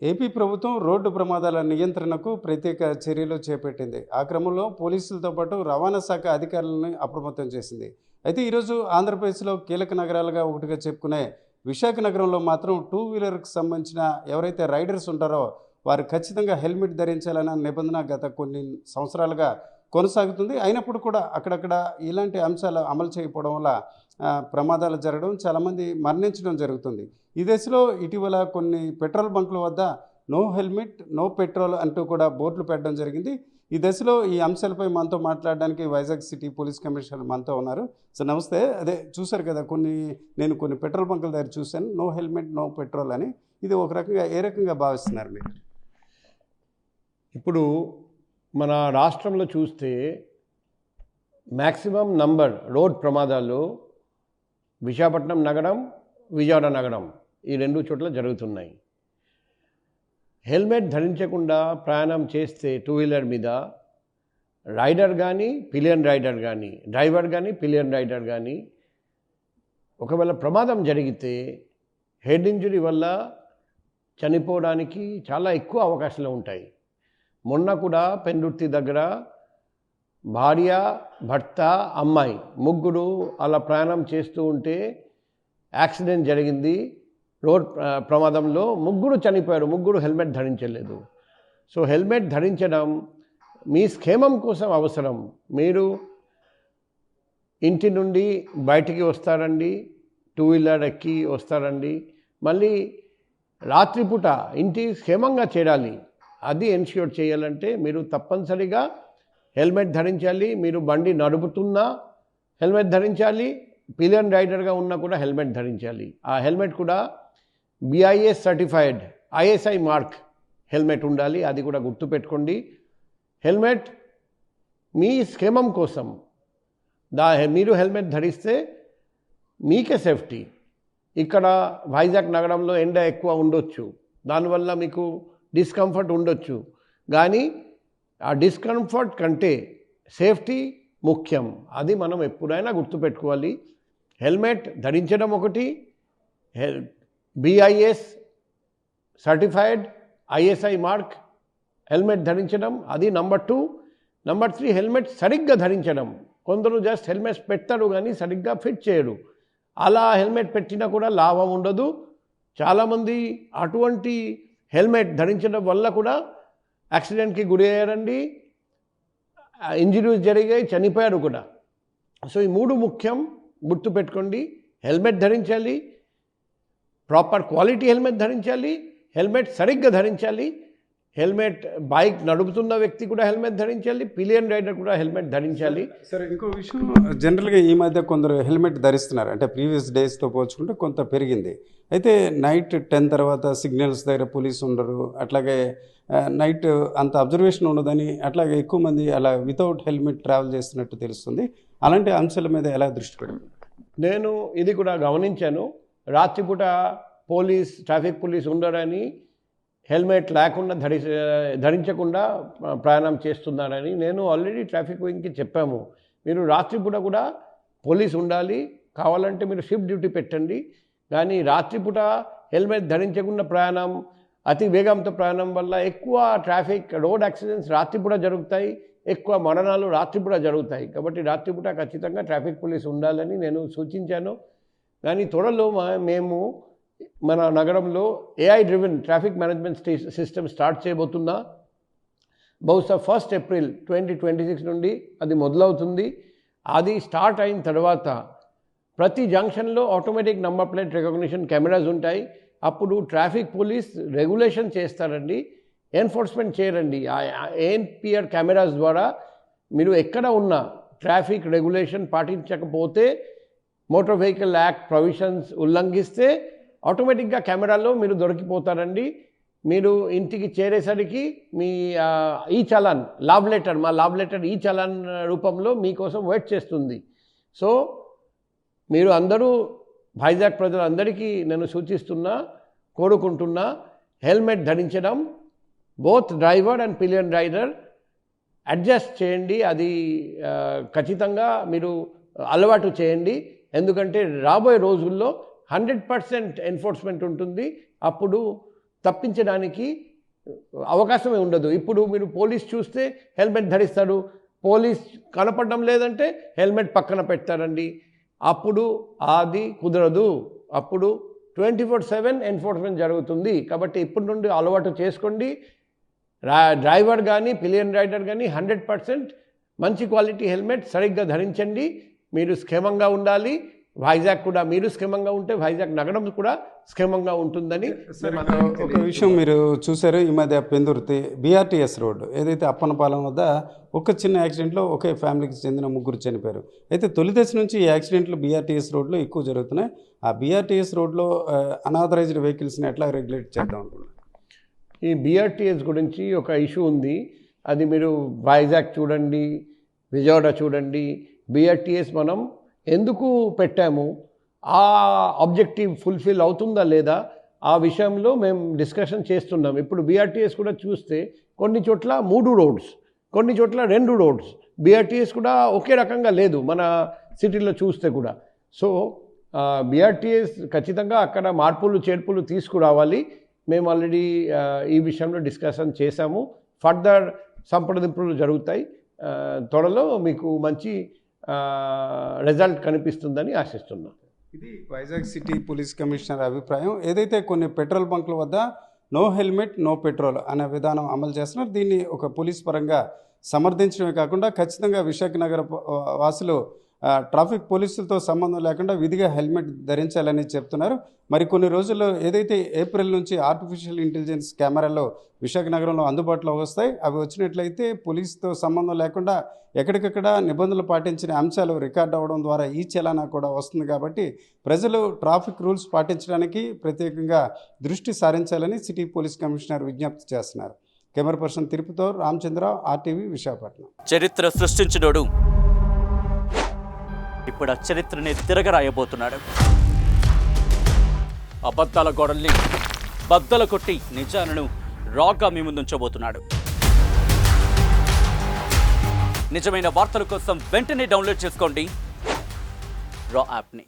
AP ప్రభుత్వం road ప్రమాదాల నియంత్రణకు ప్రత్యేక చర్యలు చేపట్టింది. ఆ క్రమంలో పోలీసులతో పాటు రవాణా శాఖ అధికారులను అప్రమత్తం చేసింది. అయితే ఈరోజు ఆంధ్రప్రదేశ్లో కీలక నగరాలుగా ఒకటిగా చెప్పుకునే విశాఖ నగరంలో మాత్రం టూ వీలర్కి సంబంధించిన ఎవరైతే రైడర్స్ ఉంటారో వారు ఖచ్చితంగా హెల్మెట్ ధరించాలన్న నిబంధన గత కొన్ని సంవత్సరాలుగా కొనసాగుతుంది. అయినప్పుడు కూడా అక్కడక్కడ ఇలాంటి అంశాలు అమలు చేయకపోవడం వల్ల ప్రమాదాలు జరగడం, చాలామంది మరణించడం జరుగుతుంది. ఈ దశలో ఇటీవల కొన్ని పెట్రోల్ బంకుల వద్ద నో హెల్మెట్ నో పెట్రోల్ అంటూ కూడా బోర్డులు పెట్టడం జరిగింది. ఈ దశలో ఈ అంశాలపై మనతో మాట్లాడడానికి వైజాగ్ సిటీ పోలీస్ కమిషనర్ మనతో ఉన్నారు. సార్ నమస్తే. అదే చూశారు కదా, నేను కొన్ని పెట్రోల్ బంకుల దగ్గర చూశాను, నో హెల్మెట్ నో పెట్రోల్ అని. ఇది ఒక రకంగా ఏ రకంగా భావిస్తున్నారు మీరు? ఇప్పుడు మన రాష్ట్రంలో చూస్తే మ్యాక్సిమం నంబర్ రోడ్ ప్రమాదాలు విశాఖపట్నం నగరం, విజయవాడ నగరం ఈ రెండు చోట్ల జరుగుతున్నాయి. హెల్మెట్ ధరించకుండా ప్రయాణం చేస్తే టూ వీలర్ మీద రైడర్ కానీ పిలియన్ రైడర్ కానీ, డ్రైవర్ కానీ పిలియన్ రైడర్ కానీ ఒకవేళ ప్రమాదం జరిగితే హెడ్ ఇంజరీ వల్ల చనిపోవడానికి చాలా ఎక్కువ అవకాశాలు ఉంటాయి. మొన్న కూడా పెందుర్తి దగ్గర భార్య, భర్త, అమ్మాయి ముగ్గురు అలా ప్రయాణం చేస్తూ ఉంటే యాక్సిడెంట్ జరిగింది. రోడ్ ప్రమాదంలో ముగ్గురు చనిపోయారు, ముగ్గురు హెల్మెట్ ధరించలేదు. సో హెల్మెట్ ధరించడం మీ క్షేమం కోసం అవసరం. మీరు ఇంటి నుండి బయటికి వస్తారండి, టూ వీలర్ ఎక్కి వస్తారండి, మళ్ళీ రాత్రిపూట ఇంటి క్షేమంగా చేరాలి. అది ఎన్ష్యూర్ చేయాలంటే మీరు తప్పనిసరిగా హెల్మెట్ ధరించాలి. మీరు బండి నడుపుతున్నా హెల్మెట్ ధరించాలి, పిలియన్ రైడర్గా ఉన్నా కూడా హెల్మెట్ ధరించాలి. ఆ హెల్మెట్ కూడా BIS certified ISI mark helmet ఉండాలి. అది కూడా గుర్తుపెట్టుకోండి. హెల్మెట్ మీ క్షేమం కోసం. మీరు హెల్మెట్ ధరిస్తే మీకే సేఫ్టీ. ఇక్కడ వైజాగ్ నగరంలో ఎండ ఎక్కువ ఉండొచ్చు, దానివల్ల మీకు డిస్కంఫర్ట్ ఉండొచ్చు, కానీ ఆ డిస్కంఫర్ట్ కంటే సేఫ్టీ ముఖ్యం. అది మనం ఎప్పుడైనా గుర్తుపెట్టుకోవాలి. హెల్మెట్ ధరించడం ఒకటి, BIS certified ISI mark helmet ధరించడం అది నంబర్ 2. నంబర్ 3 హెల్మెట్ సరిగ్గా ధరించడం. కొందరు జస్ట్ హెల్మెట్ పెడతారు కానీ సరిగ్గా ఫిట్ చేయరు. అలా హెల్మెట్ పెట్టినా కూడా లాభం ఉండదు. చాలామంది అటువంటి హెల్మెట్ ధరించడం వల్ల కూడా యాక్సిడెంట్కి గురి అయ్యారండి, ఇంజరీస్ జరిగాయి, చనిపోయారు కూడా. సో ఈ మూడు ముఖ్యం, గుర్తుపెట్టుకోండి. హెల్మెట్ ధరించాలి, ప్రాపర్ క్వాలిటీ హెల్మెట్ ధరించాలి, హెల్మెట్ సరిగ్గా ధరించాలి. హెల్మెట్ బైక్ నడుపుతున్న వ్యక్తి కూడా హెల్మెట్ ధరించాలి, పిలియన్ రైడర్ కూడా హెల్మెట్ ధరించాలి. సరే, ఇంకో విషయం, జనరల్గా ఈ మధ్య కొందరు హెల్మెట్ ధరిస్తున్నారు, అంటే ప్రీవియస్ డేస్తో పోల్చుకుంటే కొంత పెరిగింది. అయితే నైట్ 10 తర్వాత సిగ్నల్స్ దగ్గర పోలీసు ఉండరు, అట్లాగే నైట్ అంత అబ్జర్వేషన్ ఉండదని, అట్లాగే ఎక్కువ మంది అలా వితౌట్ హెల్మెట్ ట్రావెల్ చేస్తున్నట్టు తెలుస్తుంది. అలాంటి అంశాల మీద ఎలా దృష్టి పెడతారు? నేను ఇది కూడా గమనించాను. రాత్రిపూట ట్రాఫిక్ పోలీస్ ఉండరని హెల్మెట్ లేకుండా ధరించకుండా ప్రయాణం చేస్తున్నారని నేను ఆల్రెడీ ట్రాఫిక్ వింగ్కి చెప్పాము. మీరు రాత్రిపూట కూడా పోలీస్ ఉండాలి, కావాలంటే మీరు షిఫ్ట్ డ్యూటీ పెట్టండి, కానీ రాత్రిపూట హెల్మెట్ ధరించకుండా ప్రయాణం, అతి వేగంతో ప్రయాణం వల్ల ఎక్కువ రోడ్ యాక్సిడెంట్స్ రాత్రిపూట జరుగుతాయి, ఎక్కువ మరణాలు రాత్రిపూట జరుగుతాయి. కాబట్టి రాత్రిపూట ఖచ్చితంగా ట్రాఫిక్ పోలీస్ ఉండాలని నేను సూచించాను. కానీ త్వరలో మేము మన నగరంలో AI driven traffic management system start చేయబోతున్నా. బహుశా 1 ఏప్రిల్ 2026 నుండి అది మొదలవుతుంది. అది స్టార్ట్ అయిన తర్వాత ప్రతి జంక్షన్లో automatic number plate recognition cameras ఉంటాయి. అప్పుడు ట్రాఫిక్ పోలీస్ రెగ్యులేషన్ చేస్తారండి, ఎన్ఫోర్స్మెంట్ చేయరండి. ఆ ANPR కెమెరాస్ ద్వారా మీరు ఎక్కడ ఉన్నా ట్రాఫిక్ రెగ్యులేషన్ పాటించకపోతే, మోటార్ వెహికల్ యాక్ట్ ప్రొవిజన్స్ ఉల్లంఘిస్తే ఆటోమేటిక్గా కెమెరాలో మీరు దొరికిపోతారండి. మీరు ఇంటికి చేరేసరికి మీ ఈ చలాన్ మా లావ్ లెటర్ ఈ చలాన్ రూపంలో మీకోసం వెయిట్ చేస్తుంది. సో మీరు అందరూ, వైజాగ్ ప్రజలందరికీ నేను కోరుకుంటున్నా, హెల్మెట్ ధరించడం, both driver and pillion rider adjust చేయండి. అది ఖచ్చితంగా మీరు అలవాటు చేయండి. ఎందుకంటే రాబోయే రోజుల్లో 100% ఎన్ఫోర్స్మెంట్ ఉంటుంది. అప్పుడు తప్పించడానికి అవకాశమే ఉండదు. ఇప్పుడు మీరు పోలీస్ చూస్తే హెల్మెట్ ధరిస్తాడు, పోలీస్ కనపడడం లేదంటే హెల్మెట్ పక్కన పెడతారండి. అప్పుడు అది కుదరదు. అప్పుడు 24/7 ఎన్ఫోర్స్మెంట్ జరుగుతుంది. కాబట్టి ఇప్పటి నుండి అలవాటు చేసుకోండి. డ్రైవర్ కానీ పిలియన్ రైడర్ కానీ 100% మంచి క్వాలిటీ హెల్మెట్ సరిగ్గా ధరించండి. మీరు క్షేమంగా ఉండాలి. వైజాగ్ కూడా మీరు క్షేమంగా ఉంటే వైజాగ్ నగరం కూడా క్షేమంగా ఉంటుందని. ఒక విషయం మీరు చూసారు, ఈ మధ్య పెందుర్తి బీఆర్టీఎస్ రోడ్డు ఏదైతే అప్పనపాలెం వద్ద ఒక చిన్న యాక్సిడెంట్లో ఒకే ఫ్యామిలీకి చెందిన 3 చనిపోయారు. అయితే తొలి దశ నుంచి ఈ యాక్సిడెంట్లు బీఆర్టీఎస్ రోడ్లో ఎక్కువ జరుగుతున్నాయి. ఆ బీఆర్టీఎస్ రోడ్లో అనాథరైజ్డ్ వెహికల్స్ని ఎట్లా రెగ్యులేట్ చేద్దాం అనుకున్నాను. ఈ బీఆర్టీఎస్ గురించి ఒక ఇష్యూ ఉంది. అది మీరు వైజాగ్ చూడండి, విజయవాడ చూడండి. బీఆర్టీఎస్ మనం ఎందుకు పెట్టాము, ఆ ఆబ్జెక్టివ్ ఫుల్ఫిల్ అవుతుందా లేదా, ఆ విషయంలో మేము డిస్కషన్ చేస్తున్నాం. ఇప్పుడు బీఆర్టీఎస్ కూడా చూస్తే కొన్ని చోట్ల 3 రోడ్స్, కొన్ని చోట్ల 2 రోడ్స్. బీఆర్టీఎస్ కూడా ఒకే రకంగా లేదు మన సిటీలో చూస్తే కూడా. సో బీఆర్టీఎస్ ఖచ్చితంగా అక్కడ మార్పులు చేర్పులు తీసుకురావాలి. మేము ఆల్రెడీ ఈ విషయంలో డిస్కషన్ చేశాము. ఫర్దర్ సంప్రదింపులు జరుగుతాయి. త్వరలో మీకు మంచి రిజల్ట్ కనిపిస్తుందని ఆశిస్తున్నాం. ఇది వైజాగ్ సిటీ పోలీస్ కమిషనర్ అభిప్రాయం. ఏదైతే కొన్ని పెట్రోల్ బంకుల వద్ద నో హెల్మెట్ నో పెట్రోల్ అనే విధానం అమలు చేస్తున్నారు. దీన్ని ఒక పోలీస్ పరంగా సమర్థించడమే కాకుండా ఖచ్చితంగా విశాఖ నగర వాసులు ట్రాఫిక్ పోలీసులతో సంబంధం లేకుండా విధిగా హెల్మెట్ ధరించాలని చెప్తున్నారు. మరి కొన్ని రోజుల్లో ఏదైతే ఏప్రిల్ నుంచి ఆర్టిఫిషియల్ ఇంటెలిజెన్స్ కెమెరాలు విశాఖ నగరంలో అందుబాటులో వస్తాయి. అవి వచ్చినట్లయితే పోలీసుతో సంబంధం లేకుండా ఎక్కడికక్కడ నిబంధనలు పాటించిన అంశాలు రికార్డ్ అవ్వడం ద్వారా ఈ చలానా కూడా వస్తుంది. కాబట్టి ప్రజలు ట్రాఫిక్ రూల్స్ పాటించడానికి ప్రత్యేకంగా దృష్టి సారించాలని సిటీ పోలీస్ కమిషనర్ విజ్ఞప్తి చేస్తున్నారు. కెమెరా పర్సన్ తిరుపతితో రామచంద్ర, RTV, విశాఖపట్నం. చరిత్ర సృష్టించినోడు ఇప్పుడు ఆ చరిత్రని తిరగరాయబోతున్నాడు. అబద్ధాల గోడల్ని బద్దలు కొట్టి నిజాలను రాగా మీ ముందుంచబోతున్నాడు. నిజమైన వార్తల కోసం వెంటనే డౌన్లోడ్ చేసుకోండి రా యాప్ని.